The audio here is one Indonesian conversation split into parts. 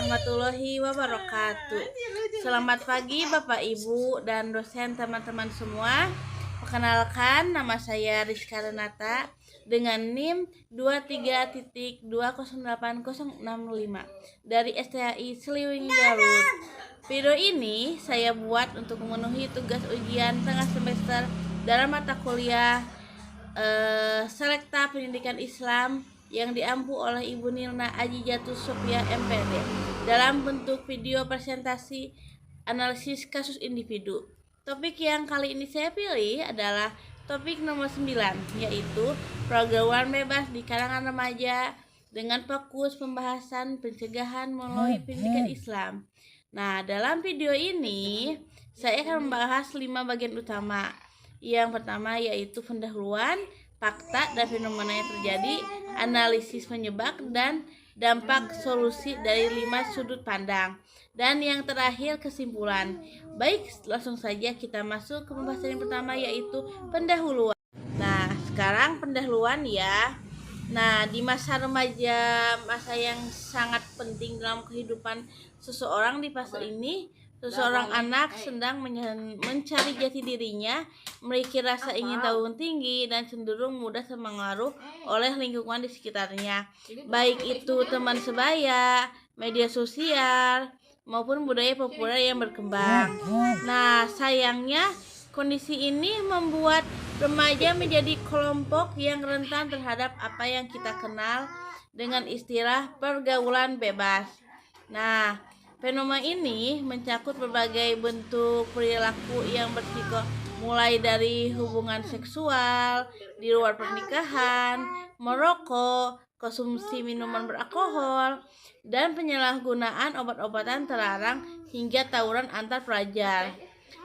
warahmatullahi wabarakatuh. Selamat pagi Bapak Ibu dan dosen teman-teman semua. Perkenalkan, nama saya Rizka Renata dengan NIM 23.208.065 dari STHI Sliwing Garut. Video ini saya buat untuk memenuhi tugas ujian tengah semester dalam mata kuliah Selekta Pendidikan Islam yang diampu oleh Ibu Nilna Ajijatus Sophia MPD dalam bentuk video presentasi analisis kasus individu. Topik yang kali ini saya pilih adalah topik nomor 9, yaitu pergaulan bebas di kalangan remaja dengan fokus pembahasan pencegahan melalui pendidikan Islam. Nah, dalam video ini saya akan membahas 5 bagian utama. Yang pertama yaitu pendahuluan, fakta dan fenomena yang terjadi, analisis penyebab dan dampak solusi dari 5 sudut pandang, dan yang terakhir kesimpulan. Baik, langsung saja kita masuk ke pembahasan yang pertama yaitu pendahuluan. Nah, sekarang pendahuluan ya. Nah, di masa remaja, masa yang sangat penting dalam kehidupan seseorang, di fase ini seseorang anak sedang mencari jati dirinya, memiliki rasa ingin tahu tinggi dan cenderung mudah terpengaruh oleh lingkungan di sekitarnya, baik itu teman sebaya, media sosial, maupun budaya populer yang berkembang. Nah, sayangnya kondisi ini membuat remaja menjadi kelompok yang rentan terhadap apa yang kita kenal dengan istilah pergaulan bebas. Nah, fenomena ini mencakup berbagai bentuk perilaku yang berisiko, mulai dari hubungan seksual di luar pernikahan, merokok, konsumsi minuman beralkohol, dan penyalahgunaan obat-obatan terlarang hingga tawuran antar pelajar.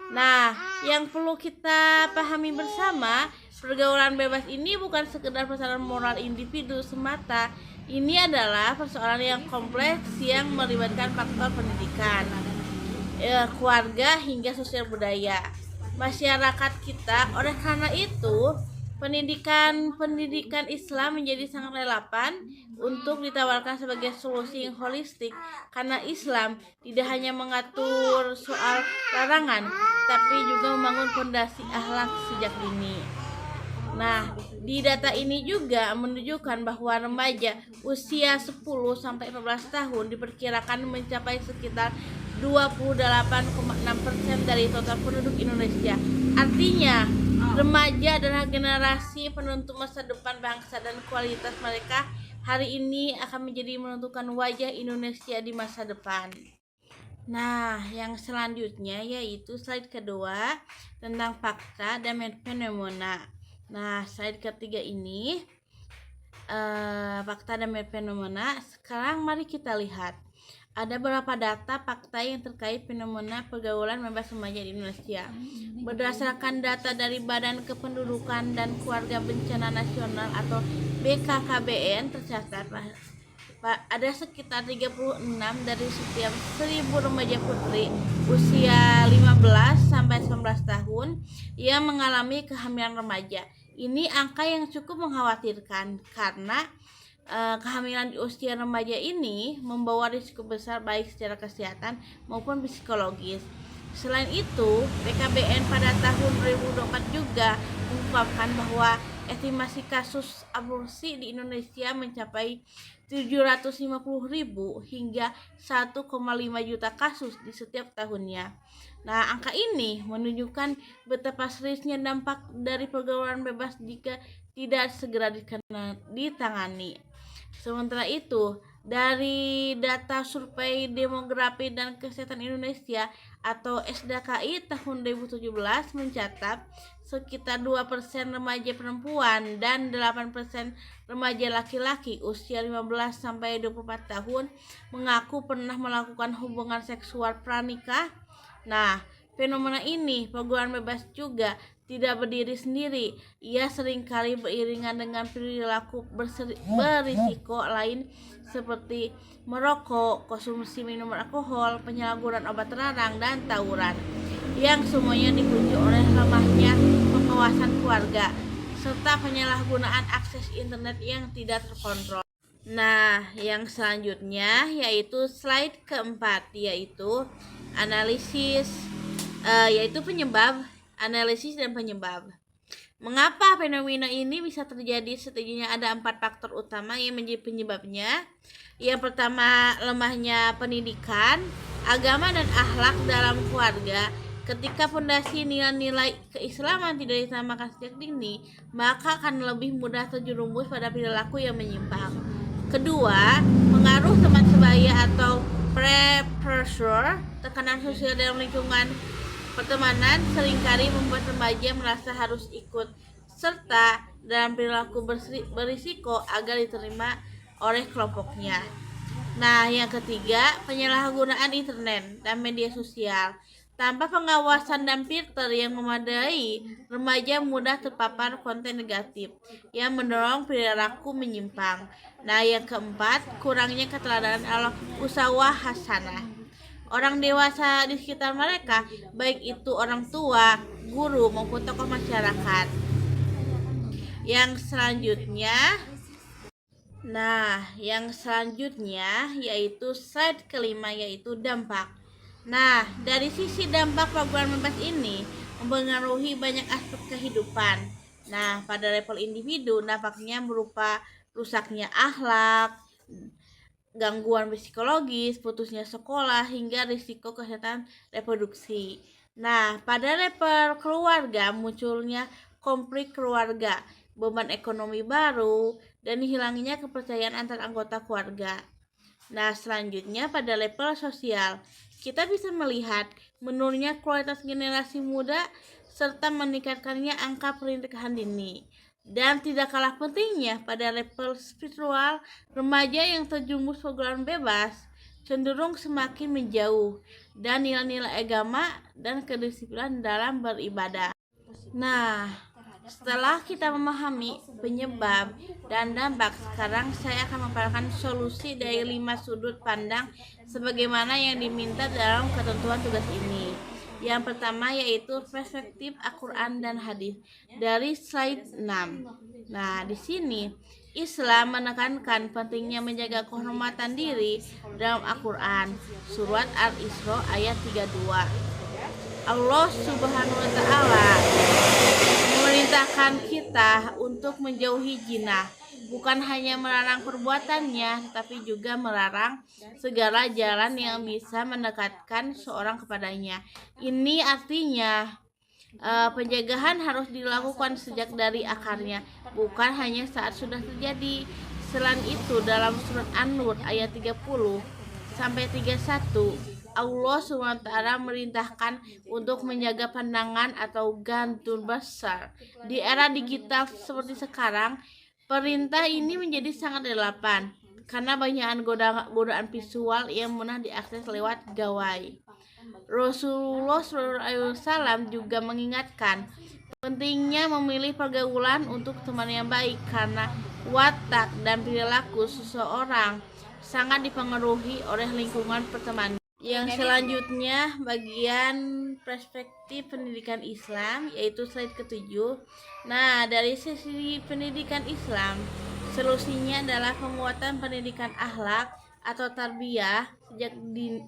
Nah, yang perlu kita pahami bersama, pergaulan bebas ini bukan sekedar persoalan moral individu semata. Ini adalah persoalan yang kompleks yang melibatkan faktor pendidikan, keluarga hingga sosial budaya masyarakat kita. Oleh karena itu, pendidikan Islam menjadi sangat relevan untuk ditawarkan sebagai solusi yang holistik, karena Islam tidak hanya mengatur soal larangan, tapi juga membangun fondasi akhlak sejak dini. Nah, di data ini juga menunjukkan bahwa remaja usia 10-14 tahun diperkirakan mencapai sekitar 28,6% dari total penduduk Indonesia. Artinya, remaja adalah generasi penentu masa depan bangsa, dan kualitas mereka hari ini akan menjadi menentukan wajah Indonesia di masa depan. Nah, yang selanjutnya yaitu slide kedua tentang fakta dan fenomena. Nah, slide ketiga ini fakta dan fenomena. Sekarang mari kita lihat. Ada beberapa data fakta yang terkait fenomena pergaulan bebas remaja di Indonesia. Berdasarkan data dari Badan Kependudukan dan Keluarga Bencana Nasional atau BKKBN, tercatat ada sekitar 36 dari setiap 1000 remaja putri usia 15-19 tahun yang mengalami kehamilan remaja. Ini angka yang cukup mengkhawatirkan karena kehamilan di usia remaja ini membawa risiko besar baik secara kesehatan maupun psikologis. Selain itu, BKBN pada tahun 2024 juga mengungkapkan bahwa estimasi kasus aborsi di Indonesia mencapai 750.000 hingga 1,5 juta kasus di setiap tahunnya. Nah, angka ini menunjukkan betapa seriusnya dampak dari pergaulan bebas jika tidak segera ditangani. Sementara itu, dari data Survei Demografi dan Kesehatan Indonesia atau SDKI tahun 2017 mencatat sekitar 2% remaja perempuan dan 8% remaja laki-laki usia 15-24 tahun mengaku pernah melakukan hubungan seksual pranikah. Nah, fenomena ini, pergaulan bebas, juga tidak berdiri sendiri. Ia seringkali beriringan dengan perilaku berisiko lain seperti merokok, konsumsi minuman alkohol, penyalahgunaan obat terlarang, dan tawuran, yang semuanya dipicu oleh lemahnya pengawasan keluarga serta penyalahgunaan akses internet yang tidak terkontrol. Nah, yang selanjutnya yaitu slide keempat, yaitu analisis, yaitu penyebab, analisis dan penyebab. Mengapa fenomena ini bisa terjadi? Setidaknya ada 4 faktor utama yang menjadi penyebabnya. Yang pertama, lemahnya pendidikan, agama dan akhlak dalam keluarga. Ketika fondasi nilai-nilai keislaman tidak ditambahkan sejak dini, maka akan lebih mudah terjerumus pada perilaku yang menyimpang. Kedua, pengaruh teman sebaya atau peer pressure, tekanan sosial dalam lingkungan pertemanan seringkali membuat remaja merasa harus ikut serta dalam perilaku berisiko agar diterima oleh kelompoknya. Nah, yang ketiga, penyalahgunaan internet dan media sosial. Tanpa pengawasan dan filter yang memadai, remaja mudah terpapar konten negatif yang mendorong perilaku menyimpang. Nah, yang keempat, kurangnya keteladanan ala uswah hasanah. Orang dewasa di sekitar mereka, baik itu orang tua, guru, maupun tokoh masyarakat. Yang selanjutnya, yaitu slide kelima, yaitu dampak. Nah, dari sisi dampak program bebas ini mempengaruhi banyak aspek kehidupan. Nah, pada level individu dampaknya berupa rusaknya akhlak, gangguan psikologis, putusnya sekolah, hingga risiko kesehatan reproduksi. Nah, pada level keluarga munculnya konflik keluarga, beban ekonomi baru, dan hilangnya kepercayaan antar anggota keluarga. Nah, selanjutnya pada level sosial, kita bisa melihat menurunnya kualitas generasi muda serta meningkatkannya angka pernikahan dini. Dan tidak kalah pentingnya pada level spiritual, remaja yang terjumus program bebas cenderung semakin menjauh dan nilai-nilai agama dan kedisiplinan dalam beribadah. Nah, setelah kita memahami penyebab dan dampak, sekarang saya akan memaparkan solusi dari 5 sudut pandang sebagaimana yang diminta dalam ketentuan tugas ini. Yang pertama yaitu perspektif Al-Quran dan hadis dari slide 6. Nah, di sini Islam menekankan pentingnya menjaga kehormatan diri dalam Al-Quran, surat Al-Isra ayat 32. Allah Subhanahu wa taala memerintahkan kita untuk menjauhi zina, bukan hanya melarang perbuatannya, tetapi juga melarang segala jalan yang bisa mendekatkan seorang kepadanya. Ini artinya pencegahan harus dilakukan sejak dari akarnya, bukan hanya saat sudah terjadi. Selain itu, dalam surat An-Nur ayat 30 sampai 31, Allah SWT merintahkan untuk menjaga pandangan atau gantul besar. Di era digital seperti sekarang, perintah ini menjadi sangat relevan karena banyak godaan visual yang mudah diakses lewat gawai. Rasulullah SAW juga mengingatkan pentingnya memilih pergaulan untuk teman yang baik karena watak dan perilaku seseorang sangat dipengaruhi oleh lingkungan pertemanan. Yang selanjutnya bagian perspektif pendidikan Islam, yaitu slide ke-7. Nah, dari sisi pendidikan Islam, solusinya adalah penguatan pendidikan akhlak atau tarbiyah sejak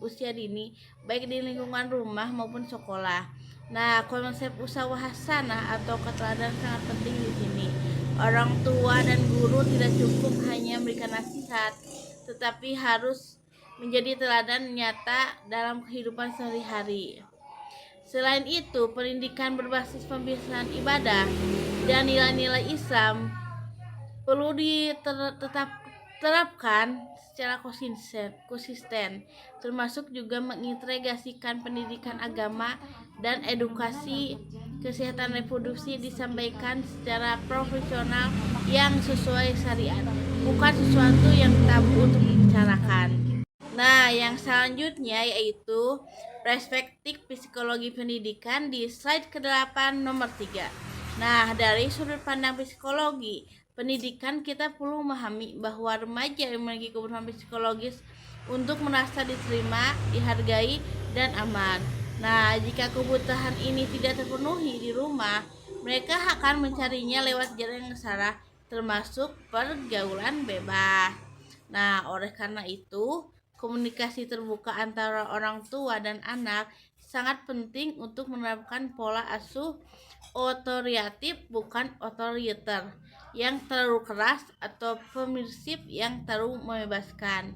usia dini, baik di lingkungan rumah maupun sekolah. Nah, konsep uswah hasanah atau keteladanan sangat penting di sini. Orang tua dan guru tidak cukup hanya memberikan nasihat, tetapi harus menjadi teladan nyata dalam kehidupan sehari-hari. Selain itu, pendidikan berbasis pembiasan ibadah dan nilai-nilai Islam perlu diterapkan secara konsisten, termasuk juga mengintegrasikan pendidikan agama dan edukasi kesehatan reproduksi disampaikan secara profesional yang sesuai syariat, bukan sesuatu yang tabu untuk dibicarakan. Nah, yang selanjutnya yaitu perspektif psikologi pendidikan di slide ke-8 nomor 3. Nah, dari sudut pandang psikologi pendidikan, kita perlu memahami bahwa remaja yang memiliki kebutuhan psikologis untuk merasa diterima, dihargai, dan aman. Nah, jika kebutuhan ini tidak terpenuhi di rumah, mereka akan mencarinya lewat jalan yang salah, termasuk pergaulan bebas. Nah, oleh karena itu, komunikasi terbuka antara orang tua dan anak sangat penting untuk menerapkan pola asuh otoritatif bukan otoriter yang terlalu keras atau permisif yang terlalu membebaskan.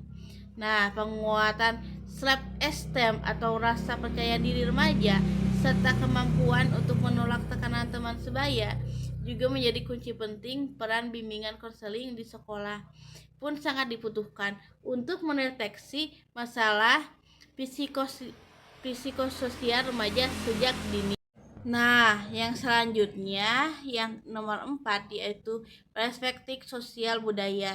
Nah, penguatan self-esteem atau rasa percaya diri remaja serta kemampuan untuk menolak tekanan teman sebaya juga menjadi kunci penting. Peran bimbingan konseling di sekolah pun sangat dibutuhkan untuk mendeteksi masalah psikososial remaja sejak dini. Nah, yang selanjutnya yang nomor 4 yaitu perspektif sosial budaya.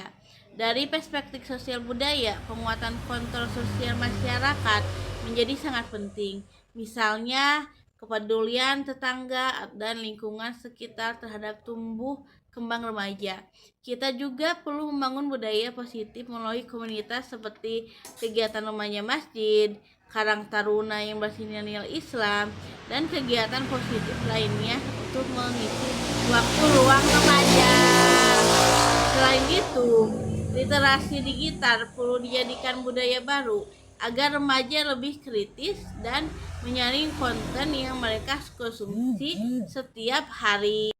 Dari perspektif sosial budaya, penguatan kontrol sosial masyarakat menjadi sangat penting. Misalnya, kepedulian tetangga dan lingkungan sekitar terhadap tumbuh kembang remaja. Kita juga perlu membangun budaya positif melalui komunitas seperti kegiatan remaja masjid, Karang Taruna yang bersinyal Islam, dan kegiatan positif lainnya untuk mengisi waktu luang remaja. Selain itu, literasi digital perlu dijadikan budaya baru agar remaja lebih kritis dan menyaring konten yang mereka konsumsi setiap hari.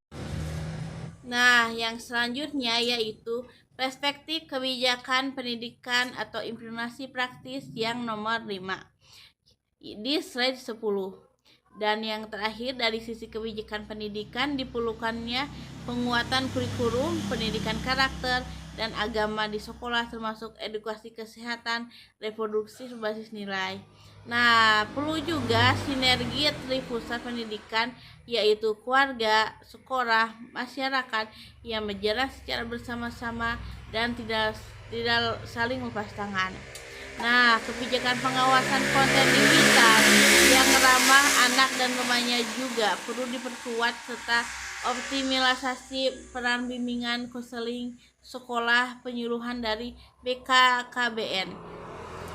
Nah, yang selanjutnya yaitu perspektif kebijakan pendidikan atau implementasi praktis yang nomor 5 di slide 10. Dan yang terakhir dari sisi kebijakan pendidikan diperlukannya penguatan kurikulum, pendidikan karakter dan agama di sekolah termasuk edukasi kesehatan reproduksi berbasis nilai. Nah, perlu juga sinergi pusat pendidikan yaitu keluarga, sekolah, masyarakat yang berjalan secara bersama-sama dan tidak saling lepas tangan. Nah, kebijakan pengawasan konten digital yang ramah anak dan remaja juga perlu diperkuat serta optimalisasi peran bimbingan konseling sekolah penyuluhan dari BKKBN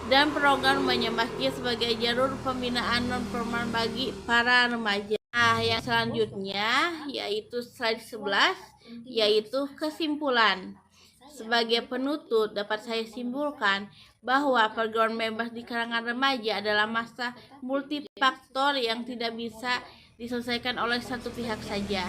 dan program remaja masjid sebagai jalur pembinaan non formal bagi para remaja. Nah, yang selanjutnya yaitu slide 11 yaitu kesimpulan. Sebagai penutup dapat saya simpulkan bahwa pergaulan bebas di kalangan remaja adalah masa multifaktor yang tidak bisa diselesaikan oleh satu pihak saja.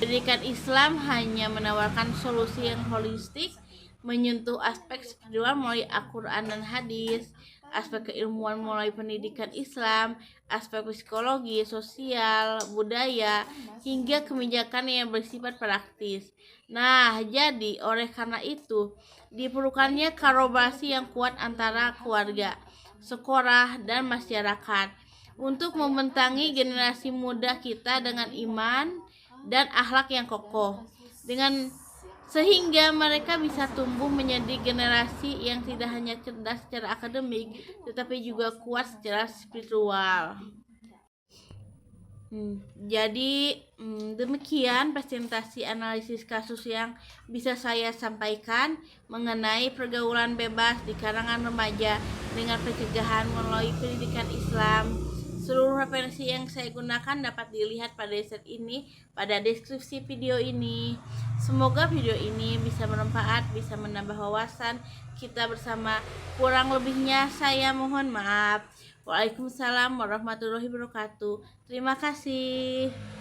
Pendidikan Islam hanya menawarkan solusi yang holistik, menyentuh aspek spiritual melalui Al-Quran dan hadis, aspek keilmuan melalui pendidikan Islam, aspek psikologi, sosial, budaya, hingga kebijakan yang bersifat praktis. Nah, jadi oleh karena itu diperlukannya kolaborasi yang kuat antara keluarga, sekolah, dan masyarakat untuk membentangi generasi muda kita dengan iman dan akhlak yang kokoh, dengan sehingga mereka bisa tumbuh menjadi generasi yang tidak hanya cerdas secara akademik tetapi juga kuat secara spiritual. Jadi demikian presentasi analisis kasus yang bisa saya sampaikan mengenai pergaulan bebas di kalangan remaja dengan pencegahan melalui pendidikan Islam. Seluruh referensi yang saya gunakan dapat dilihat pada slide ini pada deskripsi video ini. Semoga video ini bisa bermanfaat, bisa menambah wawasan kita bersama. Kurang lebihnya saya mohon maaf. Waalaikumsalam warahmatullahi wabarakatuh. Terima kasih.